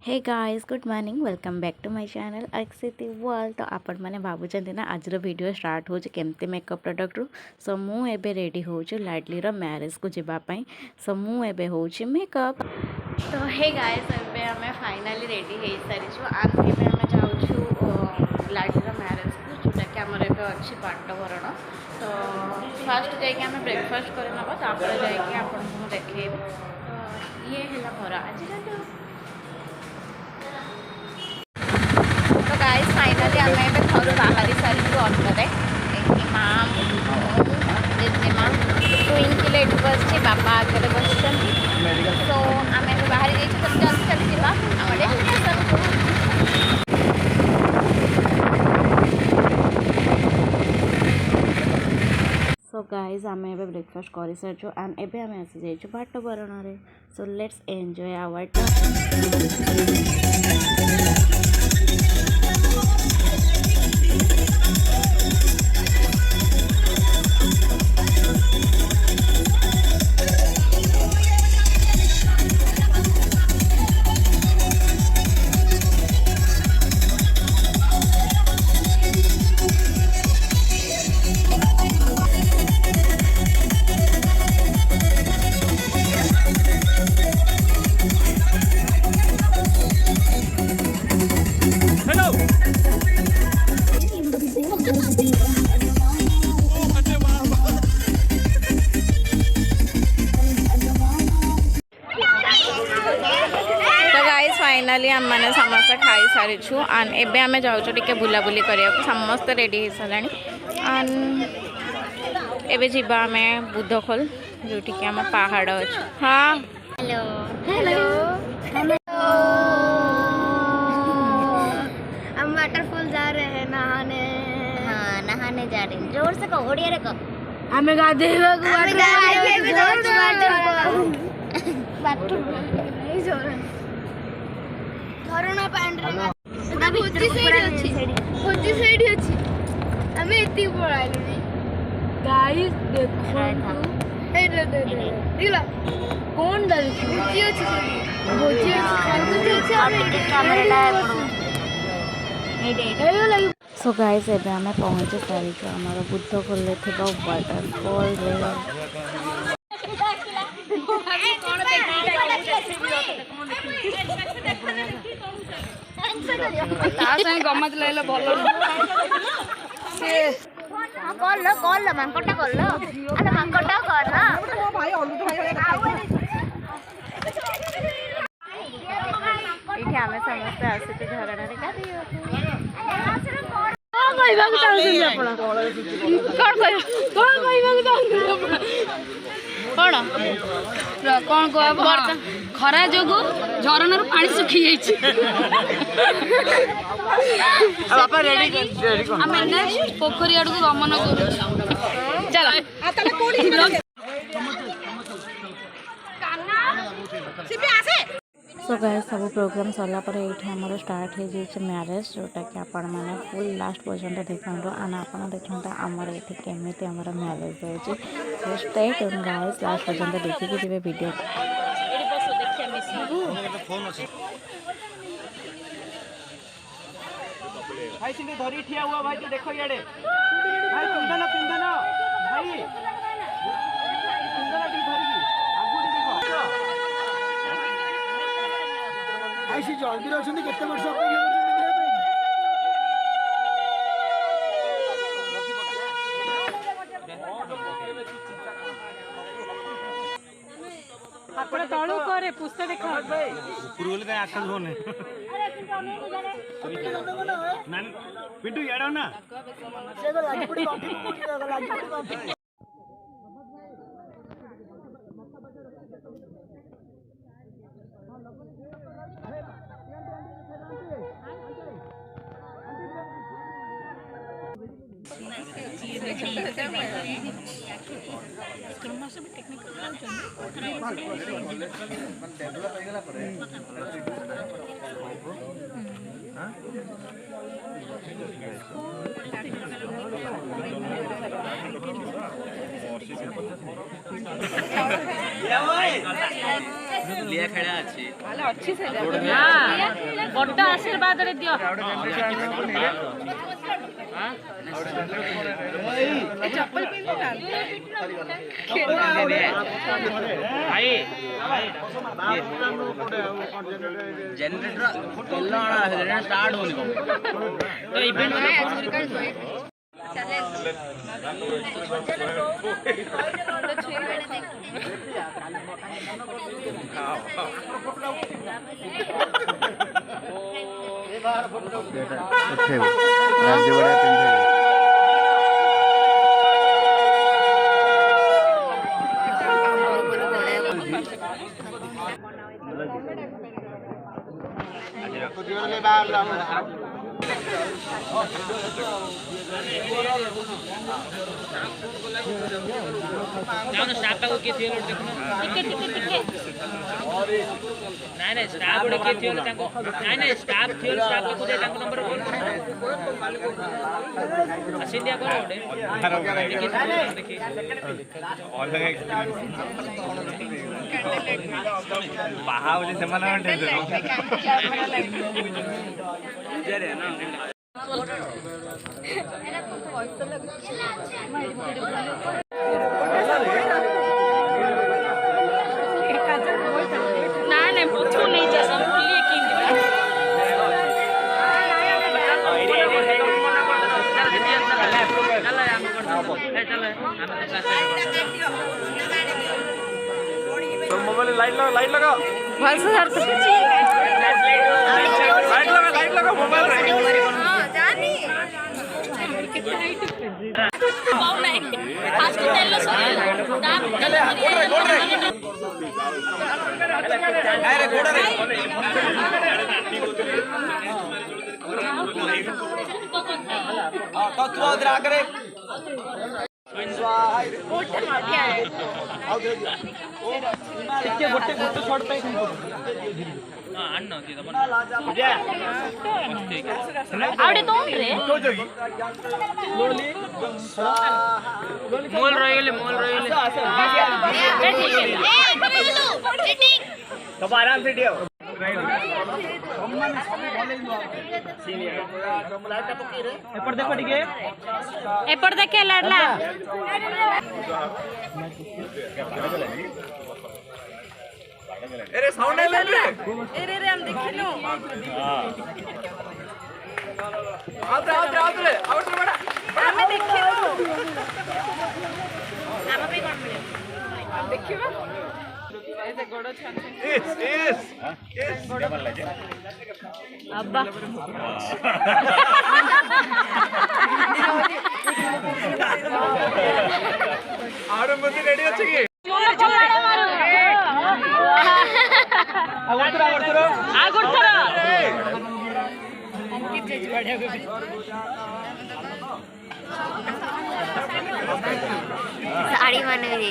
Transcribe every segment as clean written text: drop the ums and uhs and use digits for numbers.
Hey guys good morning welcome back to my channel Akshiti world. तो आपण मैंने भावुं ना आज वीडियो स्टार्ट हो केमती मेकअप प्रोडक्ट रू सो मुझे रेडी हो लाडली मैरेज को जीवाई। सो मुझे हूँ मेकअप। तो हे गाइस एबे हमें फाइनली रेडी हो सारी आम जाऊँ लाडली मैरेज को जोटा कि आमर ए अच्छी बाट तो फास्ट जामें ब्रेकफास्ट कर देखे ये है मोर आज तो गाइस फाइनली आम घर बाहरी सारी ऑटोरे माँ माँ ट्विंकल ये बस बापा आगे बस तो आम बाहरी जाइए जल्दी जल्दी जावा सो गाइज आम ब्रेकफास्ट कर सारी एंड एबे आम आसी जाइए बाट बरण। So let's enjoy our finally आम मैंने समस्त खाई सारी एंड एबे आम जाऊँ टे बुलाबुली करने समस्त रेडी हो सारा एंड एबे जीवा आम बुद्धखोल जो कि आम पहाड़ अच्छे। हाँ हेलो हेलो हम वाटरफॉल जा रहे हैं नहाने। हाँ नहाने जा रहे हैं। जोर से कहो ओडिया रे कहो हमें गाधे झरणा पांडे भोजी साइड अच्छी हमें एति पळाइलुनी गाइस देखो देखला कौन दल भोजी अच्छी सो गाइस एबे आम पहुँचे सारी आमर बुद्ध खोल वाटरफॉल गमत लैल भल कल मांकटा कल अरे मांकटा कर ना ये आम समस्त आसुचे झरणा कौन कह खरा जो झरणार पानी सुखी पोखरी आड़ को गमन कर सो गाइस सब प्रोग्राम सरला पर ये आमर स्टार्ट हो जाए मैरेज जोटा कि आपण मैंने फुल लास्ट पर्यटन देखु एंड आप देखा आमर ये केमी आमर मैरेज हो स्टे ट्यून गाइस लास्ट पर्यटन देखिए जी वीडियो भाई सिंह धरी ठिया हुआ भाई तो देखो याडे भाई पिंधना पिंधना भाई पिंधना टी धरी आगु देखो भाई सी जल्दी रहछन केते वर्ष अपेक्षा ଆପଣ ତଳୁ करे पुस्तक देखो ऊपर बोले त आकाश होने नान पिंटू याडो ना से तो लाजपुरी बाटी को लाजपुरी बाटी लिया खेला अच्छी बड़ आशीर्वाद रे दियो चप्पल जनरेटर स्टार्ट होने तो इवेंट जाओ स्टाफ को के थियो देखो टिके नहीं स्टाफ को के थियो ताको नहीं स्टाफ थियो स्टाफ को दे ताको नंबर बोल असिन दिया करो देखी और लगे बाहा वाले जमाना में टेंशन ना ना पुछू नहीं जा सब लिए की मोबाइल लाइट लगा भल से लाइट लगा मोबाइल जानी पाऊ नहीं फास्ट तेल लो अरे गोड़ा रे तो तू उधर आ करे होटल में क्या है इसके गोटे गोटे छोड़ पे अन्न आवडे तोंड्रे मोल रहिले सब आराम से दियो एपर देखो टिके एपर देखे लाडला अरे साउंड है रे रे हम देखिनो आउट रे बड़ा हमें देखिनो हम पे कोन मिले हम देखिबा ऐसे गोड़ो छान इस गोड़ो लगे अब्बा आरो मंदी रेडी আছে কি आगुरथरा अंकित जी बढ़िया साड़ी माने दे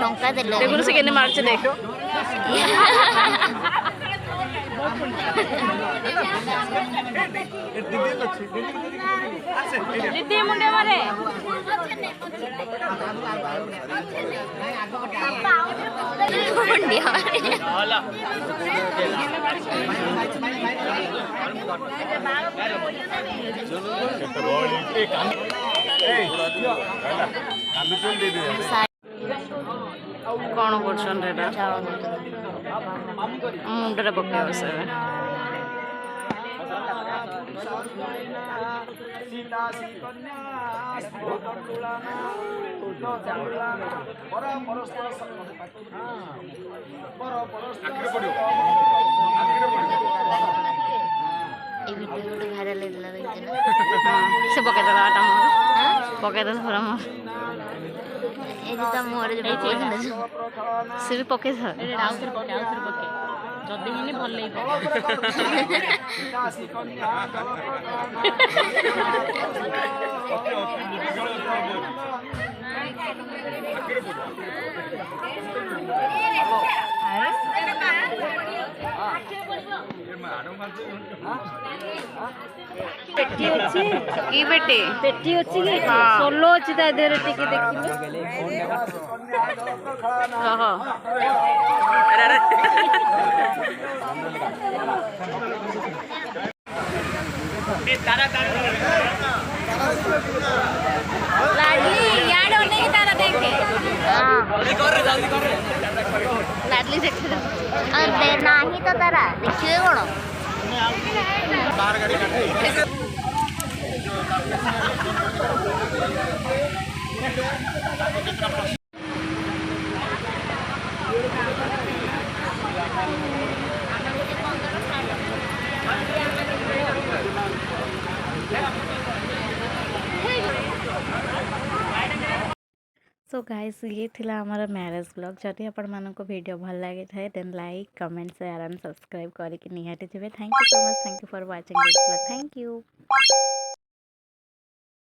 टंका देले देखो से केने मारछ देख दीदी मुंडे मारे मुंडिया होला कौन करछन रे मुंडरे पकाव से ए वीडियो तो भाइरल हेला से पके दला आटा पके दला फरम ए तो मोरे जो बोल से भी पके था आउथर पके जदी हिने भल लई पेटी अच्छी की बेटे पेटी अच्छी कि हाँ। सोलो अच्छी ता देहरे टिके देखिले कह लाडली याड होने की तारा देखे लाडली देखते अरे नाही तो तारा देखिए कौन सो गाइस ये थिला हमारा मैरेज ब्लॉग जदि आपण मानको वीडियो भल लागे थाए then like comment share and subscribe करी कि निहाती थे। Thank you so much, thank you for watching this blog, thank you.